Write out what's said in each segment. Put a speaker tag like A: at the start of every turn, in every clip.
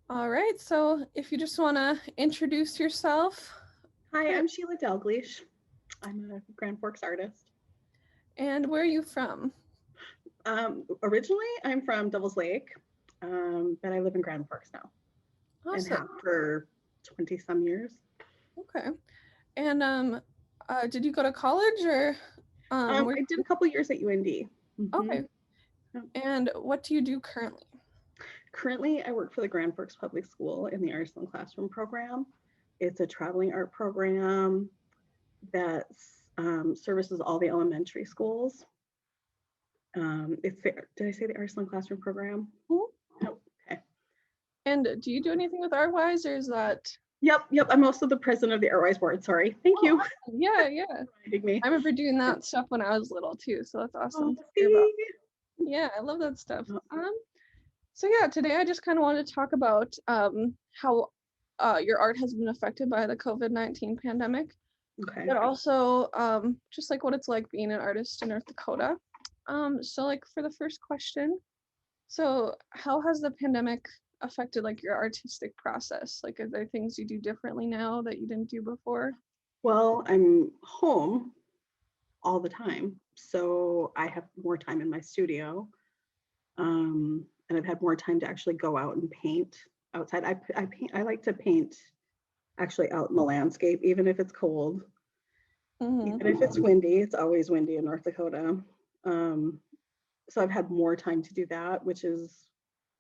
A: All right, so if you just want to introduce yourself.
B: Hi, I'm Shelia Dalgliesh. I'm a Grand Forks artist.
A: And where are you from?
B: Originally, I'm from Devil's Lake, but I live in Grand Forks now and
A: Awesome.
B: have for 20 some years.
A: Okay. And did you go to college or where?
B: I did a couple years at UND. hmm
A: Okay. And what do you do currently?
B: Currently, I work for the Grand Forks Public School in the Arts and Classroom program. It's a traveling art program that services all the elementary schools. Did I say the Arts and Classroom program?
A: Mhm.
B: Oh, okay.
A: And do you do anything with Artwise or is that?
B: Yep. I'm also the president of the Airwise board. Sorry. Thank
A: Oh,
B: you.
A: awesome. Yeah, yeah.
B: Reminding me.
A: I remember doing that stuff when I was little too, so that's
B: Oh,
A: awesome to hear about.
B: see?
A: Yeah, I love that stuff.
B: Oh,
A: So yeah, today I just kind of wanted to talk about how your art has been affected by the COVID-19 pandemic,
B: okay.
A: but also just like what it's like being an artist in North Dakota. So like for the first question, so how has the pandemic affected like your artistic process? Like are there things you do differently now that you didn't do before?
B: Well, I'm home all the time, so I have more time in my studio, and I've had more time to actually go out and paint outside. I paint. I like to paint actually out in the landscape, even if it's cold,
A: Mm-hmm.
B: even if it's windy. It's always windy in North Dakota. Um, so I've had more time to do that, which is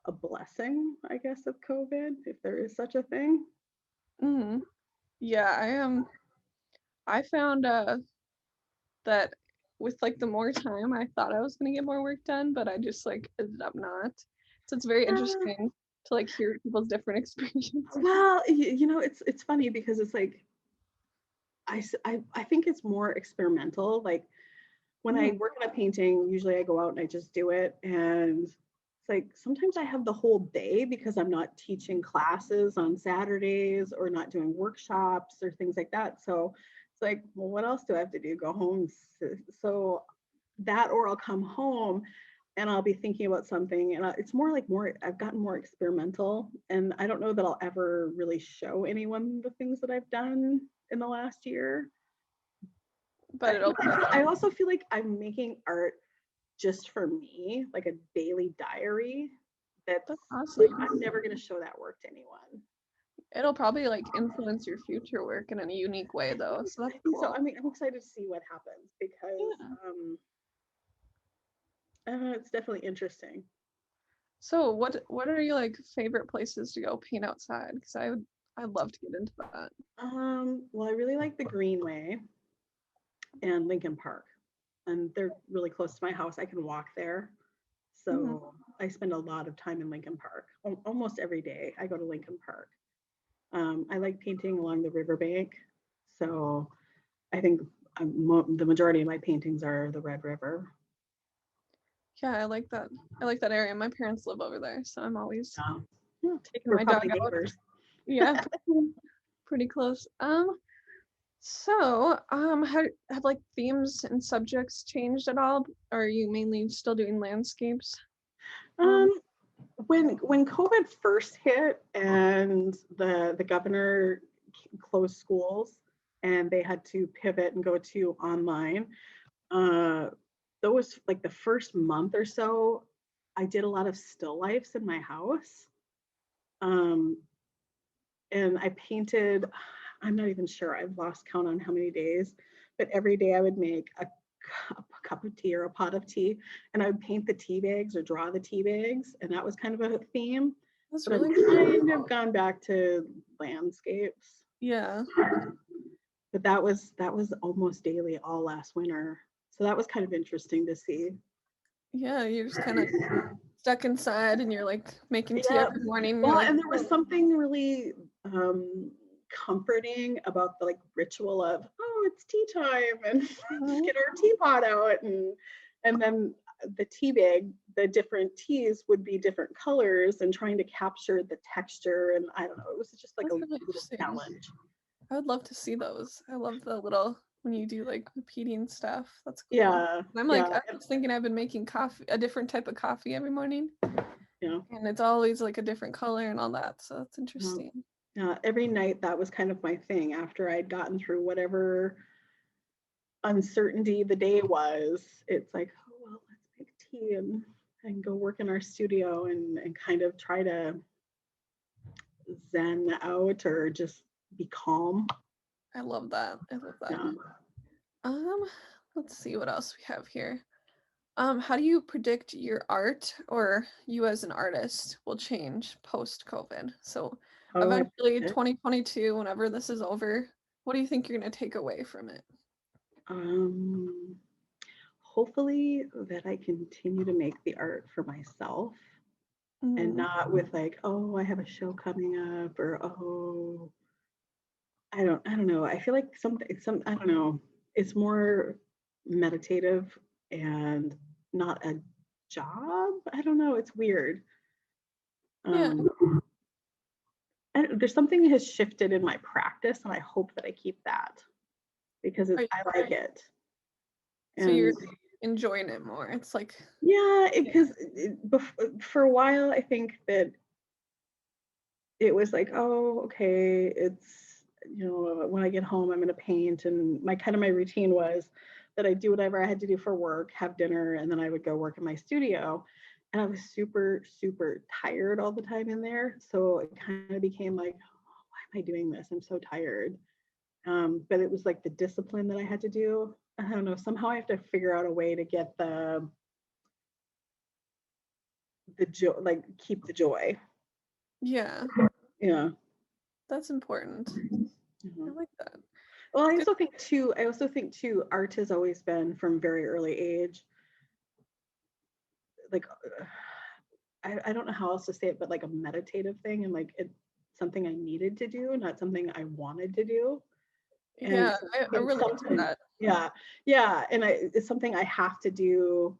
B: a blessing, I guess, of COVID, if there is such a thing.
A: Mm-hmm. Yeah, I found that with like the more time I thought I was gonna get more work done, but I just like ended up not. So it's very
B: Uh,
A: interesting to like hear people's different experiences.
B: well, it's funny because it's like I think it's more experimental. Like when
A: Mm,
B: I work on a painting, usually I go out and I just do it, and it's like sometimes I have the whole day because I'm not teaching classes on Saturdays or not doing workshops or things like that. So it's like, well, what else do I have to do? Go home. So that, or I'll come home and I'll be thinking about something, and it's more like more. I've gotten more experimental, and I don't know that I'll ever really show anyone the things that I've done in the last year.
A: but it'll
B: I also feel like I'm making art just for me, like a daily diary. That's
A: that's
B: like
A: awesome.
B: I'm never gonna show that work to anyone.
A: It'll probably like influence your future work in a unique way though, so
B: I
A: that's
B: think so.
A: cool.
B: I mean, I'm excited to see what happens because
A: Yeah.
B: I don't know, it's definitely interesting.
A: So what are your like favorite places to go paint outside? Because I'd love to get into that.
B: Well, I really like the Greenway and Lincoln Park, and they're really close to my house. I can walk there,
A: Hmm.
B: so I spend a lot of time in Lincoln Park. Almost every day, I go to Lincoln Park. I like painting along the riverbank, so I think the majority of my paintings are the Red River.
A: Yeah, I like that. I like that area. My parents live over there, so I'm always
B: Yeah. Yeah.
A: taking
B: We're
A: my dog
B: probably
A: out.
B: neighbors.
A: Yeah, pretty close. So, have like themes and subjects changed at all? Or are you mainly still doing landscapes? Um,
B: Um, when COVID first hit and the governor closed schools and they had to pivot and go to online, uh, those like the first month or so, I did a lot of still lifes in my house. Um, and I painted, I'm not even sure, I've lost count on how many days, but every day I would make a cup of tea or a pot of tea, and I would paint the tea bags or draw the tea bags, and that was kind of a theme.
A: that's
B: But I've
A: really cool.
B: kind of gone back to landscapes.
A: Yeah,
B: But that was almost daily all last winter. So that was kind of interesting to see.
A: yeah, you're just kind of stuck inside and you're like making tea
B: Yeah.
A: every morning. And you're
B: Well,
A: like,
B: and there was
A: oh,
B: something really comforting about the like ritual of, oh, it's tea time, and just
A: mhm.
B: get our teapot out, and then the tea bag, the different teas would be different colors, and trying to capture the texture, and I don't know, it was just like a
A: That's really
B: little
A: interesting.
B: challenge.
A: I would love to see those. I love the little when you do like repeating stuff. That's cool.
B: Yeah,
A: I'm like,
B: yeah,
A: I was thinking I've been making coffee, a different type of coffee every morning. And it's always like a different color and all that. So that's
B: Yeah.
A: interesting.
B: Every night that was kind of my thing after I'd gotten through whatever uncertainty the day was. It's like, oh well, let's make tea and go work in our studio and kind of try to zen out or just be calm.
A: I love that. I love that.
B: Yeah.
A: Um, let's see what else we have here. How do you predict your art or you as an artist will change post-COVID? So
B: Oh,
A: eventually 2022, whenever this is over, what do you think you're gonna take away from it?
B: um, hopefully that I continue to make the art for myself and
A: Mm,
B: not with like, oh, I have a show coming up or oh, I don't know. I feel like I don't know. It's more meditative and not a job. I don't know. It's weird.
A: yeah.
B: Um, there's something that has shifted in my practice, and I hope that I keep that because
A: Are
B: I like it.
A: So you're
B: And
A: enjoying it more. It's like,
B: yeah,
A: yeah.
B: because for a while, I think that it was like, oh, okay, it's, when I get home, I'm going to paint. And my routine was that I do whatever I had to do for work, have dinner, and then I would go work in my studio. And I was super, super tired all the time in there. So it kind of became like, oh, why am I doing this? I'm so tired. But it was like the discipline that I had to do. I don't know. Somehow I have to figure out a way to get the joy, like keep the joy.
A: Yeah,
B: Yeah.
A: that's important. I
B: Mhm.
A: like that.
B: Well,
A: It's good.
B: I also think too, art has always been from very early age, like I don't know how else to say it, but like a meditative thing and like it's something I needed to do, not something I wanted to do. And
A: Yeah, I
B: it's
A: relate to
B: something,
A: that.
B: yeah, yeah. And it's something I have to do,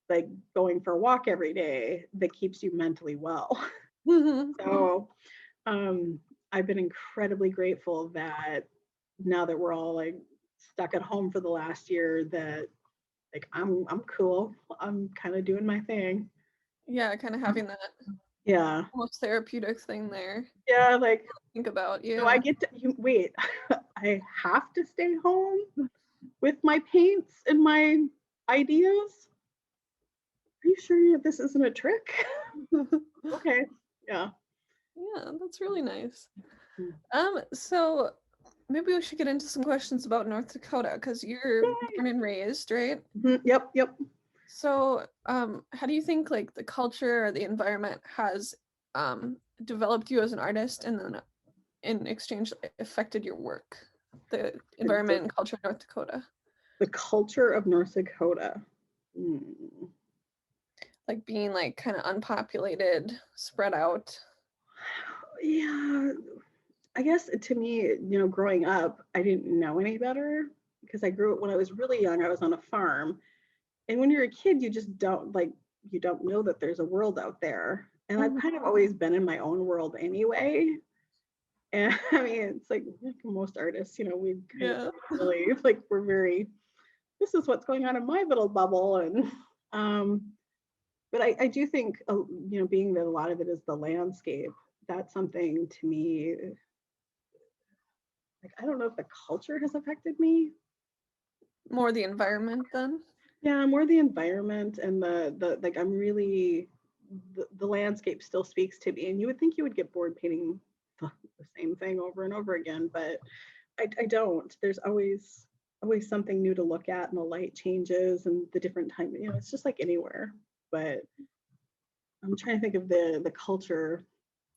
B: like going for a walk every day that keeps you mentally well.
A: Mhm.
B: So um I've been incredibly grateful that now that we're all like stuck at home for the last year that like I'm cool. I'm kind of doing my thing.
A: Yeah, kind of having that
B: Yeah.
A: almost therapeutic thing there.
B: Yeah, like
A: Think about,
B: so I
A: yeah.
B: get to wait. I have to stay home with my paints and my ideas. Are you sure this isn't a trick? Okay. Yeah.
A: Yeah, that's really nice.
B: Mm.
A: So maybe we should get into some questions about North Dakota because you're
B: Yay.
A: born and raised, right?
B: Mhm. Yep, yep.
A: So, how do you think like the culture or the environment has developed you as an artist and then in exchange affected your work? The
B: The,
A: environment and culture of North Dakota,
B: the culture of North Dakota. Mm.
A: like being like kind of unpopulated, spread out.
B: Yeah, I guess to me, growing up, I didn't know any better because I grew up when I was really young, I was on a farm. And when you're a kid, you just don't like, you don't know that there's a world out there. And I've
A: Mhm.
B: kind of always been in my own world anyway. And I mean, it's like most artists, we kind of
A: Yeah.
B: really like, we're very, this is what's going on in my little bubble. And, but I do think, being that a lot of it is the landscape, that's something to me, like, I don't know if the culture has affected me.
A: More the environment then.
B: Yeah, more the environment and the like I'm really the landscape still speaks to me. And you would think you would get bored painting the same thing over and over again, but I don't. There's always something new to look at and the light changes and the different time, it's just like anywhere. But I'm trying to think of the culture.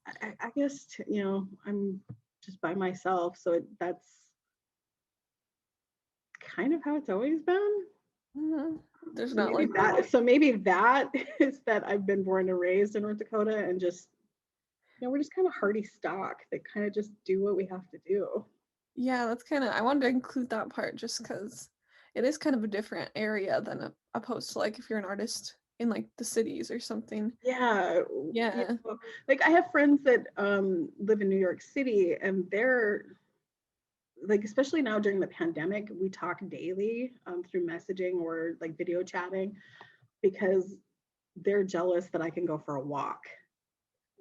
B: I guess I'm just by myself, so that's kind of how it's always been.
A: Hmm. There's
B: So
A: not
B: maybe
A: like
B: that is that I've been born and raised in North Dakota and just, we're just kind of hardy stock that kind of just do what we have to do.
A: yeah, that's kind of I wanted to include that part just because it is kind of a different area than opposed to like if you're an artist in like the cities or something.
B: Yeah,
A: Yeah.
B: like I have friends that live in New York City and they're like, especially now during the pandemic, we talk daily through messaging or like video chatting because they're jealous that I can go for a walk.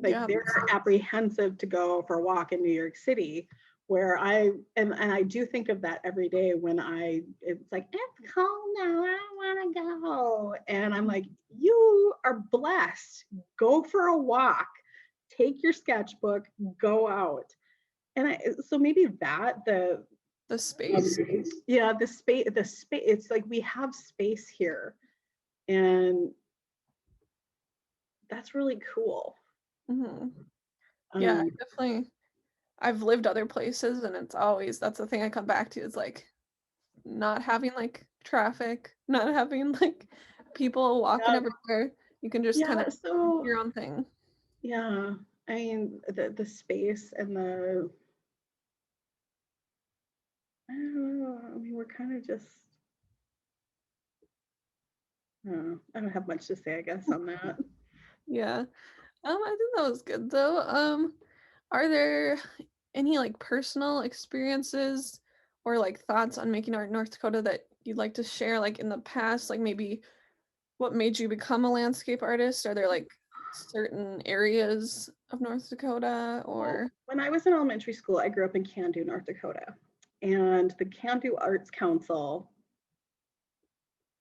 B: Like
A: Yeah.
B: they're apprehensive to go for a walk in New York City, where and I do think of that every day when it's like, it's cold now, I don't want to go. And I'm like, you are blessed. Go for a walk, take your sketchbook, go out. And so maybe
A: The space.
B: yeah, the space, it's like we have space here. And that's really cool.
A: Hmm. Yeah,
B: Um,
A: definitely. I've lived other places and it's always, that's the thing I come back to, is like not having like traffic, not having like people walking
B: yeah,
A: everywhere. You can just kind
B: yeah,
A: of do
B: so
A: your own thing.
B: yeah, I mean the space and I don't know. I mean, we're kind of just I don't have much to say, I guess, on that.
A: Yeah. I think that was good though. Are there any like personal experiences or like thoughts on making art in North Dakota that you'd like to share, like in the past, like maybe what made you become a landscape artist? Are there like certain areas of North Dakota
B: Well,
A: or
B: when I was in elementary school, I grew up in Candu, North Dakota, and the Candu Arts Council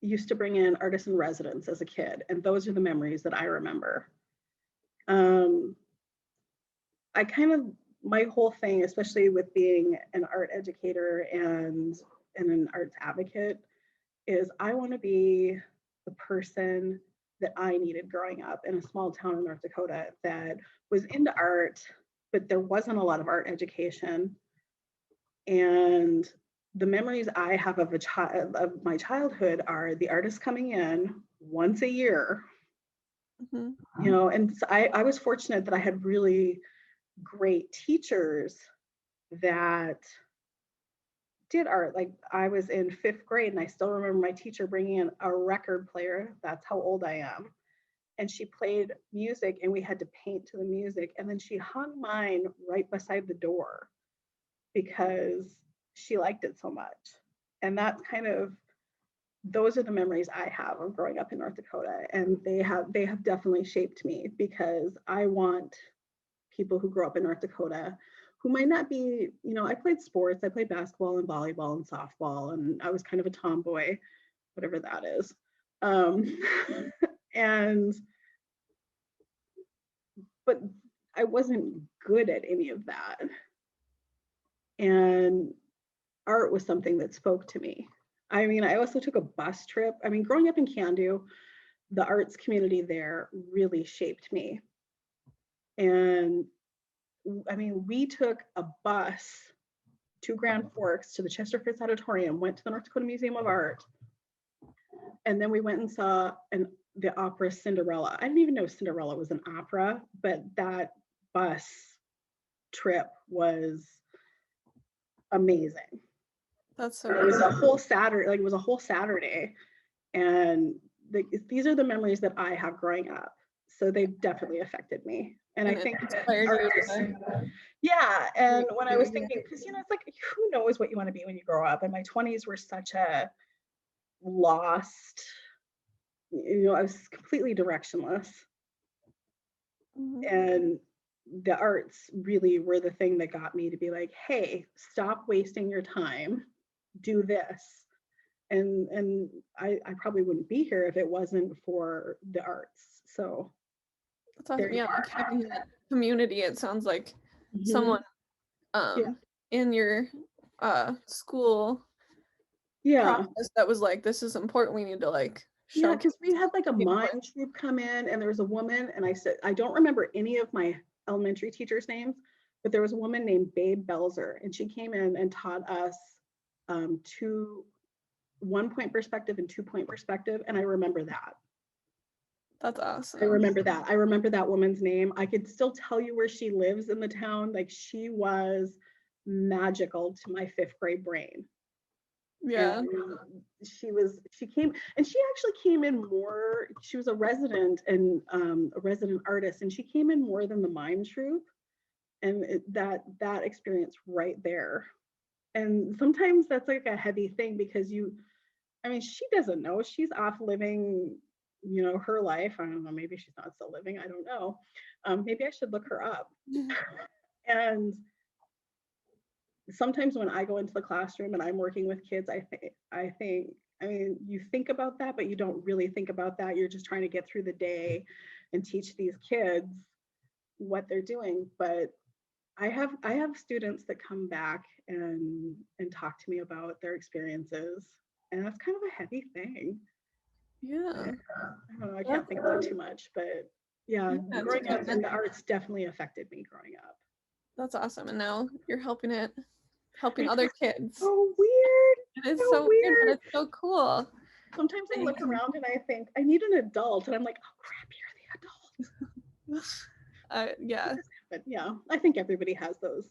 B: used to bring in artists in residence as a kid, and those are the memories that I remember. Um, I kind of my whole thing, especially with being an art educator and an arts advocate, is I want to be the person that I needed growing up in a small town in North Dakota that was into art, but there wasn't a lot of art education. And the memories I have of of my childhood are the artists coming in once a year,
A: Mhm.
B: and so I was fortunate that I had really great teachers that did art. Like I was in 5th grade and I still remember my teacher bringing in a record player. That's how old I am. And she played music and we had to paint to the music. And then she hung mine right beside the door because she liked it so much. And that's kind of those are the memories I have of growing up in North Dakota. And they have definitely shaped me because I want people who grow up in North Dakota who might not be, I played sports. I played basketball and volleyball and softball, and I was kind of a tomboy, whatever that is. Um, and, but I wasn't good at any of that. And art was something that spoke to me. I mean, I also took a bus trip. I mean, growing up in Candu, the arts community there really shaped me. And I mean, we took a bus to Grand Forks to the Chester Fritz Auditorium, went to the North Dakota Museum of Art, and then we went and saw the opera Cinderella. I didn't even know Cinderella was an opera, but that bus trip was amazing.
A: That's so
B: It was a
A: cool.
B: whole Saturday, like it was a whole Saturday, and these are the memories that I have growing up. So they definitely affected me. And I
A: And it
B: think
A: inspired you
B: artists,
A: to
B: yeah. And when I was
A: yeah.
B: thinking, because it's like, who knows what you want to be when you grow up? And my 20s were such a lost, I was completely directionless.
A: Mhm.
B: And the arts really were the thing that got me to be like, hey, stop wasting your time, do this. And I probably wouldn't be here if it wasn't for the arts. So
A: That's awesome.
B: there you
A: Yeah, like
B: are.
A: having that community, it sounds like
B: Mhm.
A: someone
B: Yeah.
A: in your school
B: Yeah.
A: process that was like, this is important, we need to like
B: Yeah,
A: show
B: because we had like a
A: the
B: mime
A: importance.
B: troupe come in, and there was a woman, and I don't remember any of my elementary teachers' names, but there was a woman named Babe Belzer, and she came in and taught us two 1-point perspective and 2-point perspective, and I remember that.
A: That's
B: I
A: awesome.
B: remember that. I remember that woman's name. I could still tell you where she lives in the town. Like she was magical to my 5th grade brain. And
A: Yeah.
B: she came and she actually came in more. She was a resident and a resident artist, and she came in more than the mime troupe. And that experience right there. And sometimes that's like a heavy thing because I mean, she doesn't know. She's off living her life. I don't know, maybe she's not still living, I don't know. Maybe I should look her up. And sometimes when I go into the classroom and I'm working with kids, I mean, you think about that, but you don't really think about that. You're just trying to get through the day and teach these kids what they're doing. But I have students that come back and talk to me about their experiences, and that's kind of a heavy thing.
A: Yeah.
B: I don't know, I can't think about it too much, but yeah,
A: Yeah,
B: growing up in the arts definitely affected me growing up.
A: that's awesome. And now you're helping
B: I
A: other
B: know,
A: kids.
B: so weird.
A: It is
B: So
A: so weird, but
B: weird.
A: it's so cool.
B: Sometimes I
A: that you
B: look
A: can-
B: around and I think I need an adult, and I'm like, oh crap, you're the adult.
A: Yeah.
B: But yeah, I think everybody has those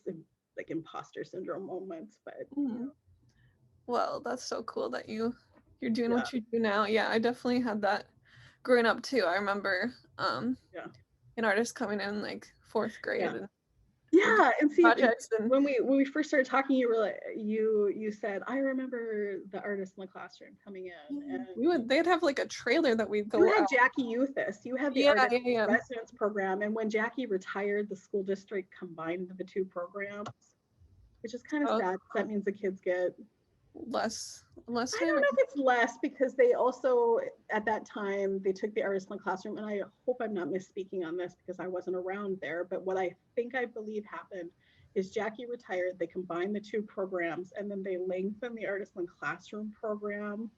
B: like imposter syndrome moments, but
A: Mhm. Well, that's so cool that you're doing
B: yeah,
A: what you do now. Yeah, I definitely had that growing up too. I remember
B: yeah,
A: an artist coming in like fourth grade
B: yeah.
A: and we're doing
B: Yeah, and see,
A: projects and
B: when we first started talking, you were like, you said, I remember the artist in the classroom coming in, and
A: they'd have like a trailer that we'd
B: you
A: go
B: had
A: out.
B: Jackie Youthis, you had the
A: Yeah,
B: artist
A: yeah, yeah.
B: residence program, and when Jackie retired, the school district combined the two programs, which is kind of
A: So
B: sad. That means the kids get,
A: less
B: I
A: time.
B: don't know if it's less, because they also at that time they took the artist in the classroom, and I hope I'm not misspeaking on this because I wasn't around there, but what I believe happened is Jackie retired, they combined the two programs, and then they lengthened the artist in the classroom program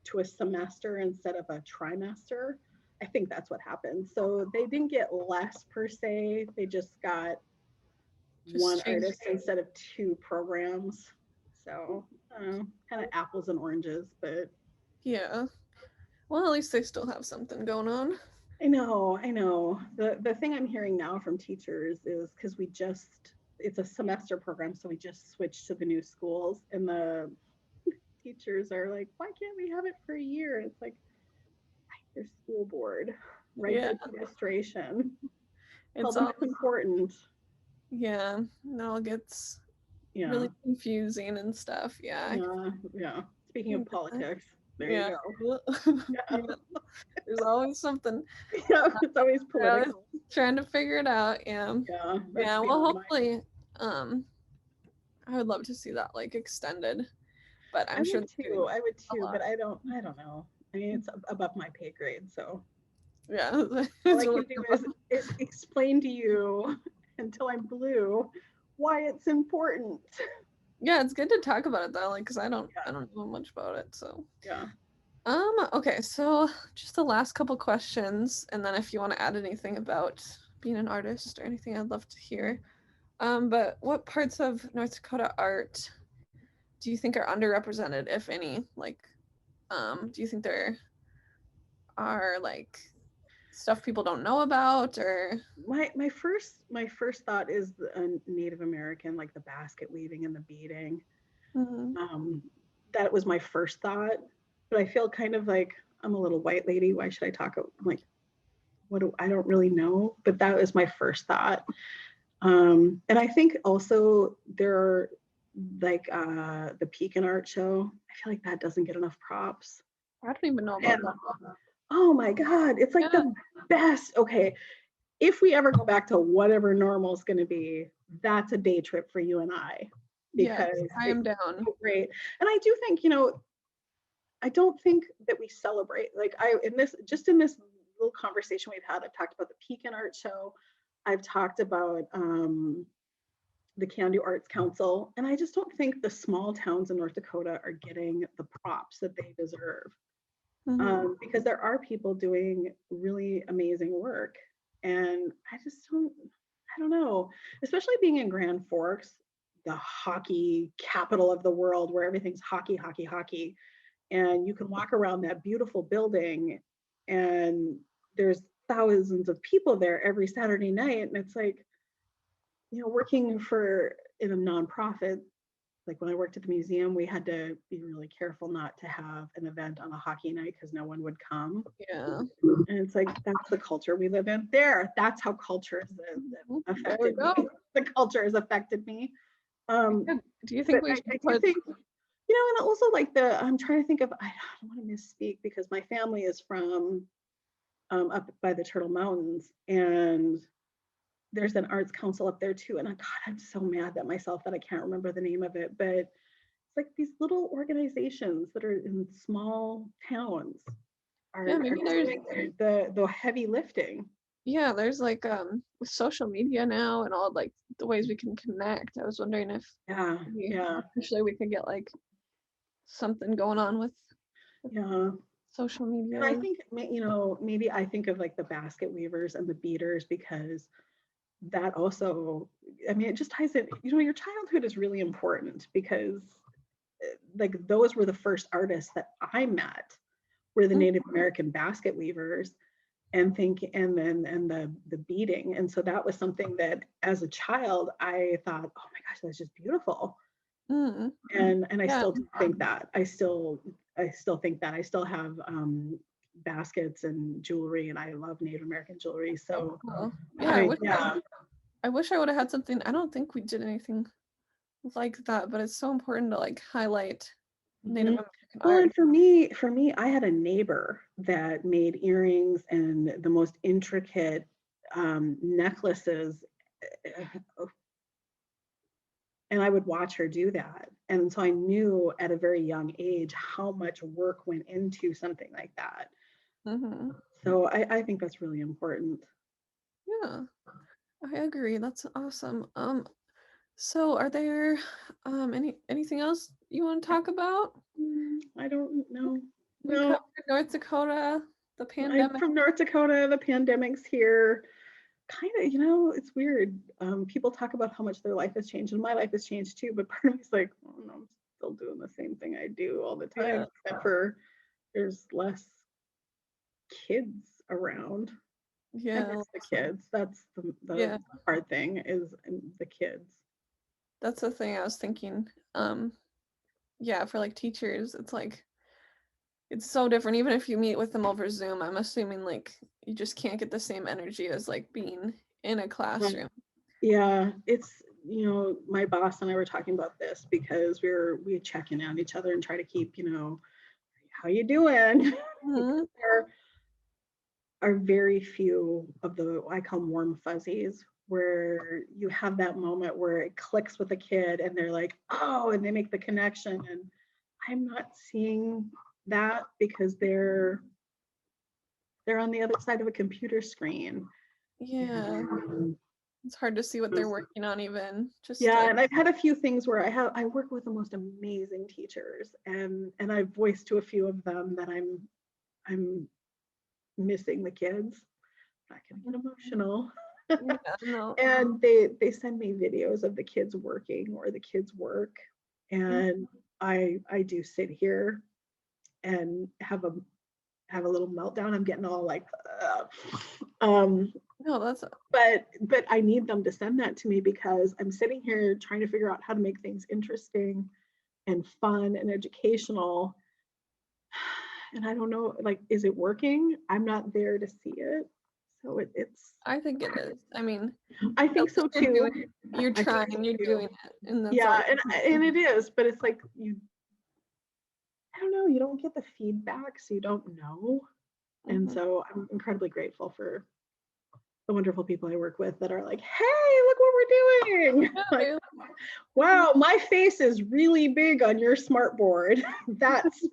B: to a semester instead of a trimester. I think that's what happened. So they didn't get less per se, they just got
A: Just
B: one
A: change.
B: artist instead of two programs. So kind of apples and oranges, but
A: Yeah. Well, at least they still have something going on.
B: I know. The thing I'm hearing now from teachers is because it's a semester program, so we just switched to the new schools, and the teachers are like, why can't we have it for a year? It's like, your school board, write
A: Yeah.
B: the administration, tell
A: It's
B: them
A: all
B: it's important.
A: yeah. It all gets
B: Yeah,
A: really confusing and stuff. Yeah.
B: yeah. Speaking of politics, there you
A: Yeah.
B: go.
A: Yeah.
B: Yeah,
A: There's always something.
B: yeah, it's always
A: We're always
B: political.
A: trying to figure it out. Yeah.
B: Yeah, that's
A: Yeah. Well,
B: beyond my.
A: hopefully, um, I would love to see that like extended, but
B: I
A: I'm sure
B: would
A: they're doing
B: too. I would
A: a
B: too,
A: lot.
B: but I don't know. I mean, it's above my pay grade, so
A: Yeah.
B: all I
A: It's
B: can do is explain to you until I'm blue why it's important.
A: yeah, it's good to talk about it though, like, cause I
B: Yeah,
A: don't know much about it. So,
B: yeah.
A: okay, so just the last couple questions, and then if you want to add anything about being an artist or anything, I'd love to hear. But what parts of North Dakota art do you think are underrepresented, if any? Like, do you think there are like stuff people don't know about, or
B: My first thought is Native American, like the basket weaving and the beading.
A: Mhm.
B: Um, that was my first thought, but I feel kind of like I'm a little white lady. Why should I talk? I'm like, I don't really know, but that was my first thought. And I think also there are like the Pekin Art Show. I feel like that doesn't get enough props.
A: I don't even know about
B: And
A: that.
B: oh my God, it's like
A: Yeah,
B: the best. Okay, if we ever go back to whatever normal is going to be, that's a day trip for you and I,
A: yes,
B: because
A: I am
B: it's
A: down.
B: so great. And I do think, I don't think that we celebrate, like in this little conversation we've had, I've talked about the Pekin Art Show. I've talked about the Can Arts Council, and I just don't think the small towns in North Dakota are getting the props that they deserve,
A: Mhm.
B: because there are people doing really amazing work, and I don't know, especially being in Grand Forks, the hockey capital of the world, where everything's hockey, hockey, hockey, and you can walk around that beautiful building, and there's thousands of people there every Saturday night, and it's like, working for in a nonprofit, like when I worked at the museum, we had to be really careful not to have an event on a hockey night because no one would come.
A: Yeah.
B: And it's like, that's the culture we live in. That's how culture has
A: There we
B: affected me.
A: go.
B: The culture has affected me.
A: Yeah. Do you think
B: But
A: we
B: I
A: should
B: do
A: put?
B: think, and also like I'm trying to think of, I don't want to misspeak because my family is from up by the Turtle Mountains, and there's an arts council up there too. And God, I'm so mad at myself that I can't remember the name of it, but it's like these little organizations that are in small towns
A: Yeah,
B: are
A: maybe there's
B: doing the heavy lifting.
A: yeah, there's like with social media now and all like the ways we can connect. I was wondering if
B: Yeah,
A: maybe
B: yeah,
A: eventually we could get like something going on with
B: yeah.
A: social
B: And I
A: media.
B: think, maybe I think of like the basket weavers and the beaters, because that also, I mean, it just ties in, your childhood is really important, because like those were the first artists that I met, were the
A: Mm,
B: Native American basket weavers, and the beading. And so that was something that as a child I thought, oh my gosh, that's just beautiful.
A: mm,
B: And I
A: yeah,
B: still think that. I still think that. I still have baskets and jewelry, and I love Native American jewelry.
A: so
B: So
A: cool. Yeah, I wish
B: yeah.
A: I wish I would have had something. I don't think we did anything like that, but it's so important to like highlight Native
B: Mhm.
A: American
B: Well,
A: art.
B: and for me, I had a neighbor that made earrings and the most intricate necklaces, uh, and I would watch her do that. And so I knew at a very young age how much work went into something like that.
A: Mm-hmm.
B: So I think that's really important.
A: Yeah, I agree. That's awesome. So are there anything else you want to talk about?
B: I don't know.
A: We
B: No,
A: covered North Dakota, the
B: I'm
A: pandemic.
B: from North Dakota. The pandemic's here. Kind of, it's weird. People talk about how much their life has changed, and my life has changed too. But part of me's like, oh no, I'm still doing the same thing I do all the
A: Yeah,
B: time, except for there's less kids around. I
A: yeah,
B: miss the kids. That's the
A: yeah.
B: hard thing, is the kids.
A: That's the thing I was thinking. Yeah, for like teachers, it's like it's so different. Even if you meet with them over Zoom, I'm assuming like you just can't get the same energy as like being in a
B: Right.
A: classroom.
B: Yeah, it's, my boss and I were talking about this, because we check in on each other and try to keep, how you doing?
A: Hmm.
B: There are very few of the, I call them warm fuzzies, where you have that moment where it clicks with a kid and they're like, oh, and they make the connection. And I'm not seeing that, because they're on the other side of a computer screen.
A: Yeah,
B: And
A: it's hard to see what they're working on even. Just
B: yeah,
A: like
B: and I've had a few things where I work with the most amazing teachers, and I've voiced to a few of them that I'm missing the kids. I'm not gonna get emotional.
A: yeah, no.
B: And they send me videos of the kids working or the kids work,
A: Mm,
B: and I do sit here and have a little meltdown. I'm getting all like um
A: no, that's
B: but I need them to send that to me, because I'm sitting here trying to figure out how to make things interesting and fun and educational, and I don't know, like, is it working? I'm not there to see it. So it's
A: I think it is. I mean,
B: I
A: at
B: think so
A: least you're
B: too.
A: doing you're
B: I think so
A: trying, you're
B: too.
A: doing it, and that's all
B: Yeah,
A: you can
B: and
A: do.
B: it is, but it's like, I don't know, you don't get the feedback, so you don't know. And
A: Mhm.
B: so I'm incredibly grateful for the wonderful people I work with that are like, hey, look what we're doing.
A: Yeah,
B: Like,
A: they're
B: wow, my face is really big on your smart board. That's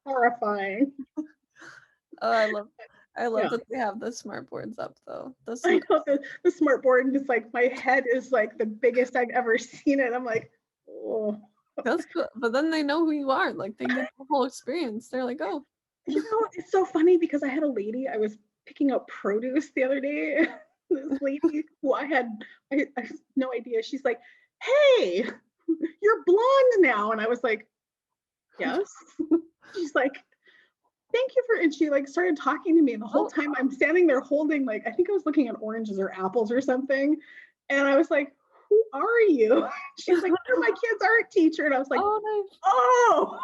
B: horrifying.
A: oh, I love
B: Yeah.
A: that they have the smart boards up though. That's
B: I
A: so
B: know the smart board is like, my head is like the biggest I've ever seen it. I'm like, oh.
A: that's cool. But then they know who you are. Like they get the whole experience. They're like, oh,
B: It's so funny, because I had a lady, I was picking up produce the other day. This lady who I had no idea. She's like, hey, you're blonde now. And I was like, yes. She's like, thank you for, and she like started talking to me. And the whole
A: oh,
B: time I'm standing there holding, like, I think I was looking at oranges or apples or something. And I was like, who are you? She's like, you're my kid's art teacher. And I was like,
A: oh, nice.
B: oh,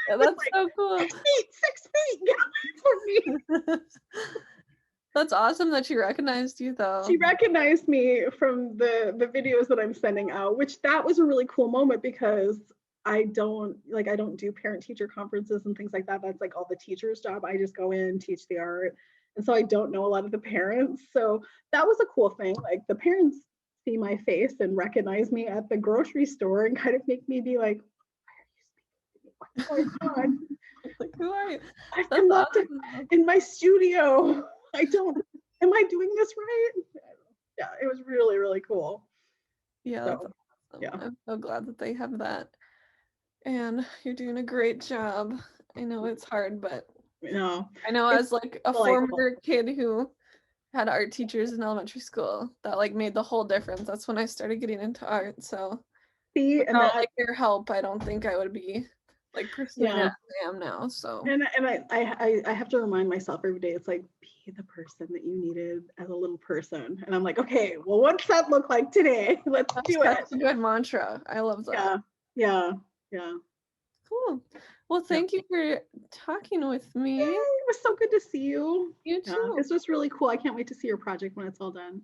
A: Yeah,
B: it's
A: that's
B: like
A: so cool.
B: 6 feet, 6 feet. Get away from me.
A: That's awesome that she recognized you
B: She
A: though.
B: recognized me from the videos that I'm sending out, which that was a really cool moment, because I don't do parent teacher conferences and things like that. That's like all the teachers' job. I just go in, teach the art, And so I don't know a lot of the parents. So that was a cool thing. Like the parents see my face and recognize me at the grocery store and kind of make me be like, what's going on?
A: Like, who are you?
B: I've
A: That's
B: been locked
A: awesome.
B: in my studio. Am I doing this right? Yeah, it was really, really cool.
A: Yeah, that's
B: So,
A: awesome.
B: yeah.
A: I'm so glad that they have that. And you're doing a great job. I know it's hard, but
B: No,
A: I know
B: it's
A: as like a
B: delightful.
A: former kid who had art teachers in elementary school, that like made the whole difference. That's when I started getting into art. So
B: See, and
A: without
B: that,
A: like their help, I don't think I would be like pursuing it
B: yeah.
A: as I am now. So
B: And I have to remind myself every day, it's like, be the person that you needed as a little person. And I'm like, okay, well, what's that look like today? Let's
A: that's
B: do it.
A: such a good mantra. I love that.
B: Yeah, yeah, yeah.
A: Cool. Well,
B: Yeah.
A: thank you for talking with
B: Yay,
A: me.
B: it was so good to see you.
A: You
B: Yeah,
A: too.
B: this was really cool. I can't wait to see your project when it's all done.